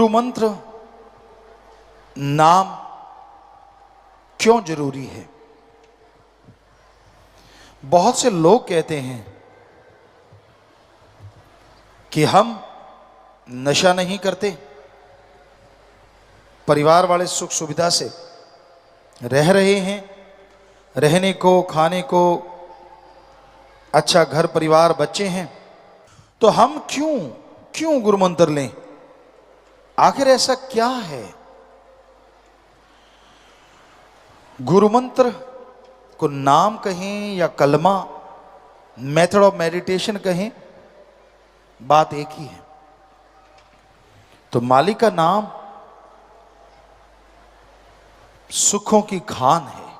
गुरु मंत्र नाम क्यों जरूरी है? बहुत से लोग कहते हैं कि हम नशा नहीं करते, परिवार वाले सुख सुविधा से रह रहे हैं, रहने को खाने को अच्छा घर परिवार बच्चे हैं, तो हम क्यों गुरु मंत्र लें? आखिर ऐसा क्या है? गुरु मंत्र को नाम कहें या कलमा, मेथड ऑफ मेडिटेशन कहें, बात एक ही है। तो मालिक का नाम सुखों की खान है।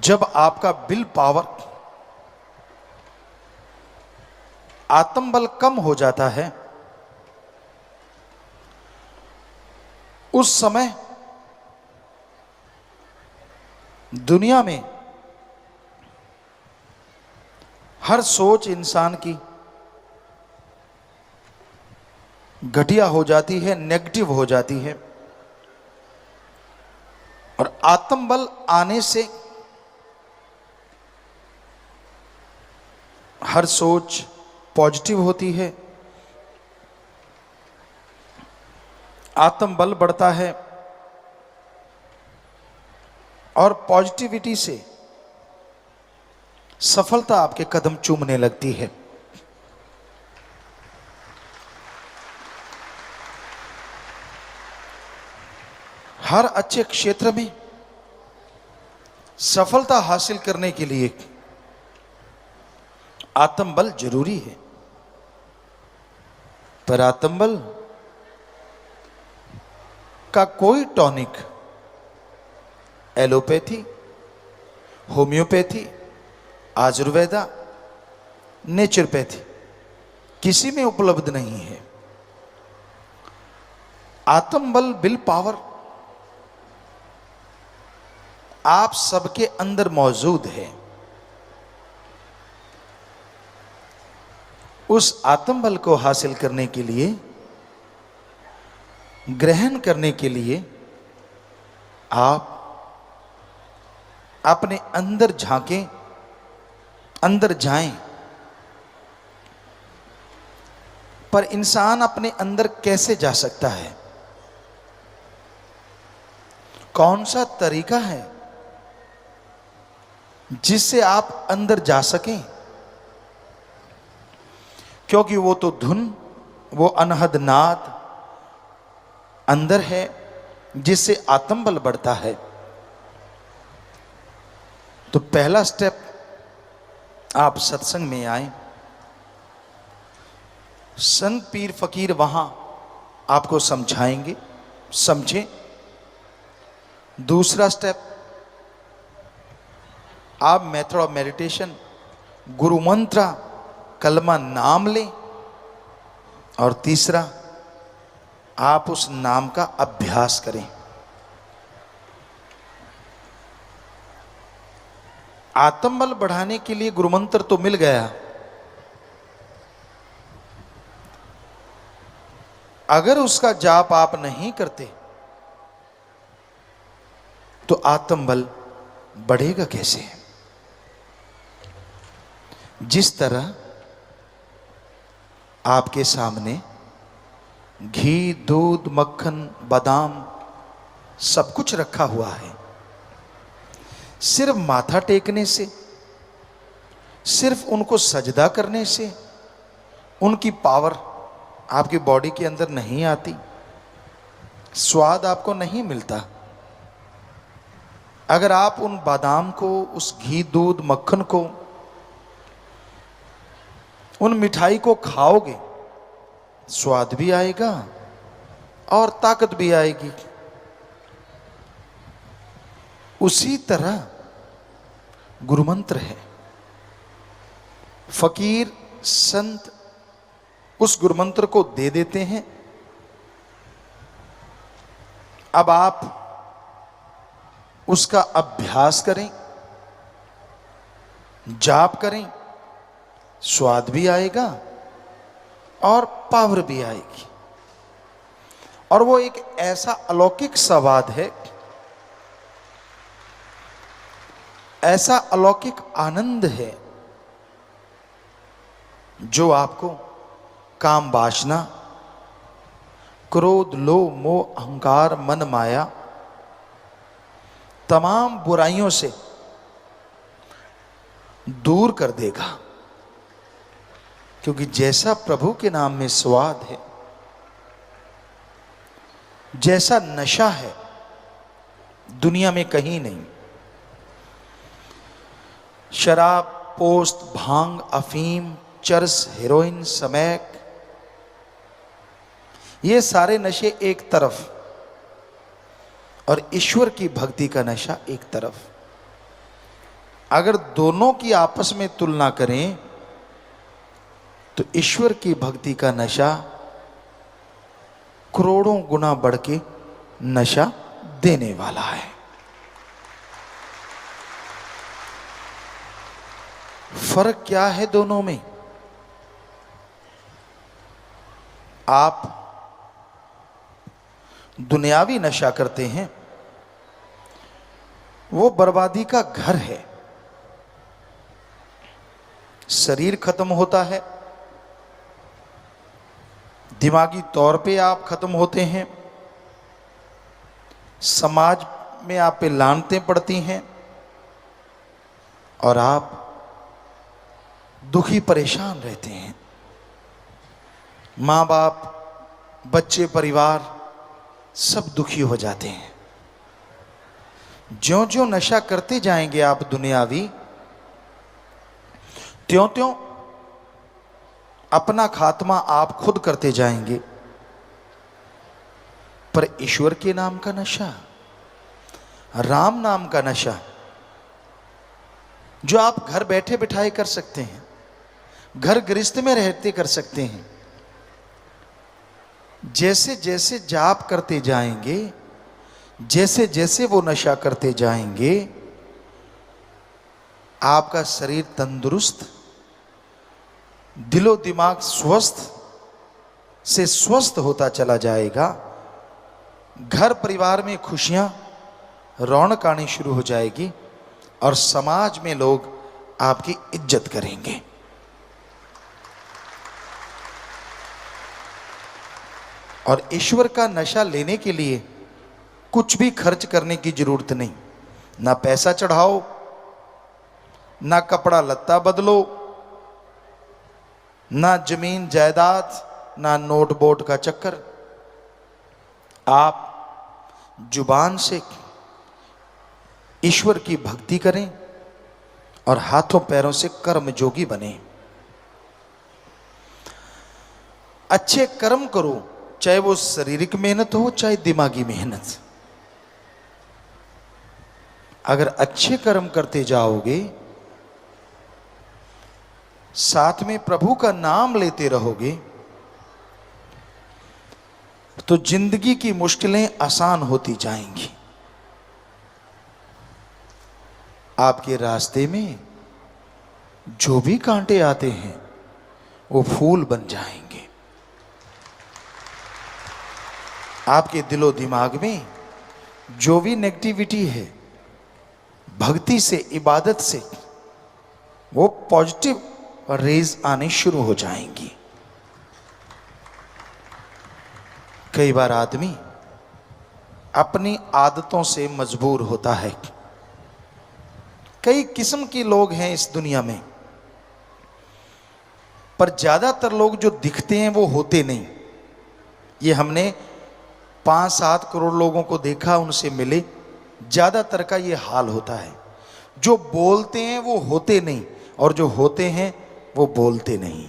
जब आपका विल पावर, आत्मबल कम हो जाता है, उस समय दुनिया में हर सोच इंसान की घटिया हो जाती है, नेगेटिव हो जाती है। और आत्मबल आने से हर सोच पॉजिटिव होती है, आत्मबल बढ़ता है और पॉजिटिविटी से सफलता आपके कदम चूमने लगती है। हर अच्छे क्षेत्र में सफलता हासिल करने के लिए आत्मबल जरूरी है। पर आत्मबल का कोई tonic allopathy, homeopathy, Ayurveda, naturopathy किसी में उपलब्ध नहीं है। आत्मबल, विल पावर आप सबके अंदर मौजूद है। उस आत्मबल को हासिल करने के लिए, ग्रहण करने के लिए आप अपने अंदर झांकें, अंदर जाएं। पर इंसान अपने अंदर कैसे जा सकता है? कौन सा तरीका है जिससे आप अंदर जा सकें? क्योंकि वो तो धुन, वो अनहद नाद अंदर है जिससे आत्मबल बढ़ता है। तो पहला स्टेप, आप सत्संग में आए, संत पीर फकीर वहां आपको समझाएंगे, समझें। दूसरा स्टेप, आप मेथड ऑफ मेडिटेशन, गुरु मंत्र, कलमा नाम लें। और तीसरा, आप उस नाम का अभ्यास करें। आत्मबल बढ़ाने के लिए गुरु मंत्र तो मिल गया, अगर उसका जाप आप नहीं करते तो आत्मबल बढ़ेगा कैसे? जिस तरह आपके सामने घी, दूध, मक्खन, बादाम सब कुछ रखा हुआ है, सिर्फ माथा टेकने से, सिर्फ उनको सजदा करने से उनकी पावर आपकी बॉडी के अंदर नहीं आती, स्वाद आपको नहीं मिलता। अगर आप उन बादाम को, उस घी, दूध, मक्खन को, उन मिठाई को खाओगे, स्वाद भी आएगा और ताकत भी आएगी। उसी तरह गुरु मंत्र है। फकीर, संत उस गुरु मंत्र को दे देते हैं। अब आप उसका अभ्यास करें, जाप करें, स्वाद भी आएगा और पावर भी आएगी। और वो एक ऐसा अलौकिक स्वाद है, ऐसा अलौकिक आनंद है जो आपको काम वासना, क्रोध, लोभ, मोह, अहंकार, मन माया, तमाम बुराइयों से दूर कर देगा। क्योंकि जैसा प्रभु के नाम में स्वाद है, जैसा नशा है, दुनिया में कहीं नहीं। शराब, पोस्त, भांग, अफीम, चरस, हेरोइन, स्मैक, ये सारे नशे एक तरफ और ईश्वर की भक्ति का नशा एक तरफ। अगर दोनों की आपस में तुलना करें तो ईश्वर की भक्ति का नशा करोड़ों गुना बढ़ के नशा देने वाला है। फर्क क्या है दोनों में? आप दुनियावी नशा करते हैं, वो बर्बादी का घर है। शरीर खत्म होता है, दिमागी तौर पे आप खत्म होते हैं, समाज में आप पे लानतें पड़ती हैं और आप दुखी परेशान रहते हैं। माँ बाप, बच्चे, परिवार सब दुखी हो जाते हैं। ज्यों ज्यों नशा करते जाएंगे आप दुनियावी, त्यों त्यों अपना खात्मा आप खुद करते जाएंगे। पर ईश्वर के नाम का नशा, राम नाम का नशा, जो आप घर बैठे बिठाए कर सकते हैं, घर गृहस्थ में रहते कर सकते हैं, जैसे जैसे जाप करते जाएंगे, जैसे जैसे वो नशा करते जाएंगे, आपका शरीर तंदुरुस्त, दिलो दिमाग स्वस्थ से स्वस्थ होता चला जाएगा। घर परिवार में खुशियां, रौनक आनी शुरू हो जाएगी और समाज में लोग आपकी इज्जत करेंगे। और ईश्वर का नशा लेने के लिए कुछ भी खर्च करने की जरूरत नहीं। ना पैसा चढ़ाओ, ना कपड़ा लत्ता बदलो, ना जमीन जायदाद, ना नोट बोट का चक्कर। आप जुबान से ईश्वर की भक्ति करें और हाथों पैरों से कर्म जोगी बने। अच्छे कर्म करो, चाहे वो शारीरिक मेहनत हो चाहे दिमागी मेहनत। अगर अच्छे कर्म करते जाओगे, साथ में प्रभु का नाम लेते रहोगे, तो जिंदगी की मुश्किलें आसान होती जाएंगी। आपके रास्ते में जो भी कांटे आते हैं वो फूल बन जाएंगे। आपके दिलो दिमाग में जो भी नेगेटिविटी है, भक्ति से, इबादत से वो पॉजिटिव रेज आने शुरू हो जाएंगी। कई बार आदमी अपनी आदतों से मजबूर होता है। कई किस्म के लोग हैं इस दुनिया में, पर ज्यादातर लोग जो दिखते हैं वो होते नहीं। ये हमने 5-7 करोड़ लोगों को देखा, उनसे मिले, ज्यादातर का ये हाल होता है। जो बोलते हैं वो होते नहीं, और जो होते हैं वो बोलते नहीं।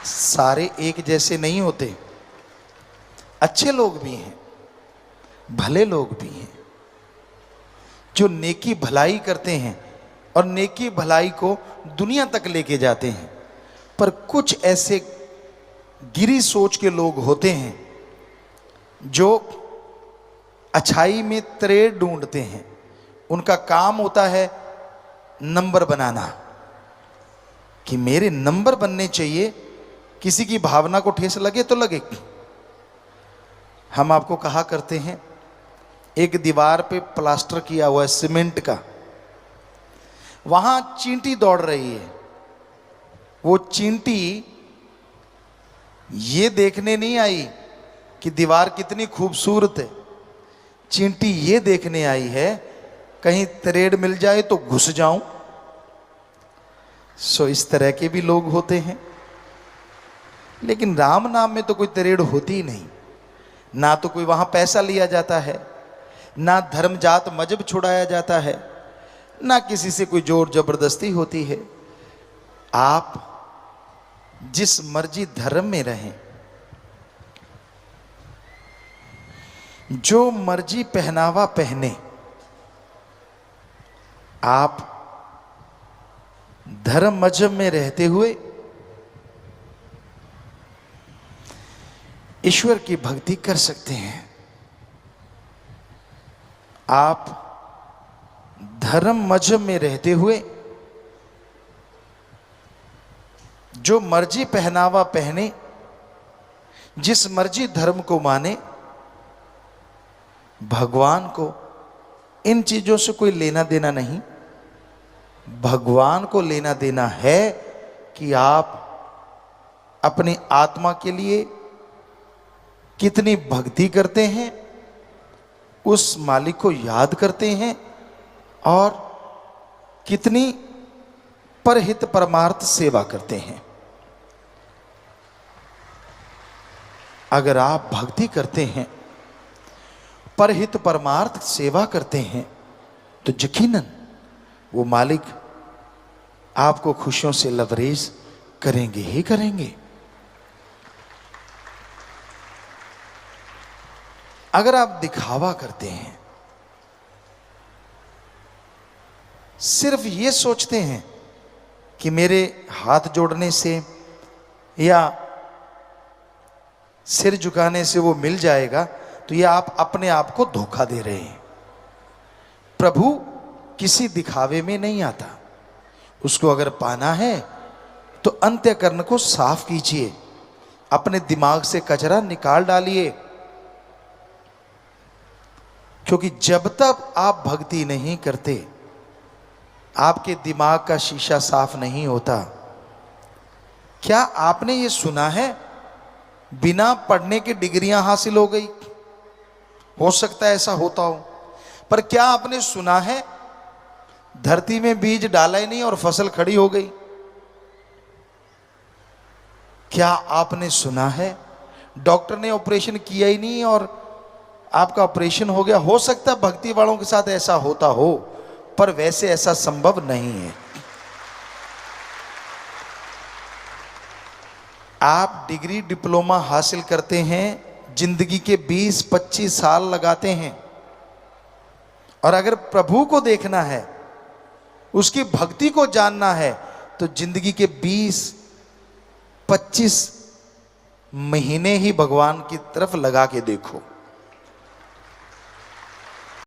सारे एक जैसे नहीं होते। अच्छे लोग भी हैं, भले लोग भी हैं, जो नेकी भलाई करते हैं और नेकी भलाई को दुनिया तक लेके जाते हैं। पर कुछ ऐसे गिरी सोच के लोग होते हैं जो अच्छाई में त्रेड़ ढूंढते हैं। उनका काम होता है नंबर बनाना, कि मेरे नंबर बनने चाहिए किसी की भावना को ठेस लगे तो लगे। हम आपको कहा करते हैं, एक दीवार पे प्लास्टर किया हुआ है सीमेंट का, वहां चींटी दौड़ रही है। वो चींटी ये देखने नहीं आई कि दीवार कितनी खूबसूरत है, चींटी ये देखने आई है कहीं तरेड़ मिल जाए तो घुस जाऊं। सो इस तरह के भी लोग होते हैं। लेकिन राम नाम में तो कोई तरेड़ होती ही नहीं, ना तो कोई वहां पैसा लिया जाता है, ना धर्म जात मजहब छुड़ाया जाता है, ना किसी से कोई जोर जबरदस्ती होती है। आप जिस मर्जी धर्म में रहें, जो मर्जी पहनावा पहने, आप धर्म मजहब में रहते हुए ईश्वर की भक्ति कर सकते हैं। आप धर्म मजहब में रहते हुए जो मर्जी पहनावा पहने, जिस मर्जी धर्म को माने, भगवान को इन चीजों से कोई लेना देना नहीं। भगवान को लेना देना है कि आप अपनी आत्मा के लिए कितनी भक्ति करते हैं, उस मालिक को याद करते हैं, और कितनी परहित परमार्थ सेवा करते हैं। अगर आप भक्ति करते हैं, परहित परमार्थ सेवा करते हैं, तो यकीनन वो मालिक आपको खुशियों से लबरेज करेंगे ही करेंगे। अगर आप दिखावा करते हैं, सिर्फ ये सोचते हैं कि मेरे हाथ जोड़ने से या सिर झुकाने से वो मिल जाएगा, तो ये आप अपने आप को धोखा दे रहे हैं। प्रभु किसी दिखावे में नहीं आता। उसको अगर पाना है तो अंतःकरण को साफ कीजिए, अपने दिमाग से कचरा निकाल डालिए। क्योंकि जब तक आप भक्ति नहीं करते, आपके दिमाग का शीशा साफ नहीं होता। क्या आपने ये सुना है बिना पढ़ने के डिग्रियां हासिल हो गई? हो सकता है ऐसा होता हो, पर क्या आपने सुना है धरती में बीज डाला ही नहीं और फसल खड़ी हो गई? क्या आपने सुना है डॉक्टर ने ऑपरेशन किया ही नहीं और आपका ऑपरेशन हो गया? हो सकता है भक्ति वालों के साथ ऐसा होता हो, पर वैसे ऐसा संभव नहीं है। आप डिग्री डिप्लोमा हासिल करते हैं, जिंदगी के 20-25 साल लगाते हैं, और अगर प्रभु को देखना है, उसकी भक्ति को जानना है, तो जिंदगी के 20-25 महीने ही भगवान की तरफ लगा के देखो।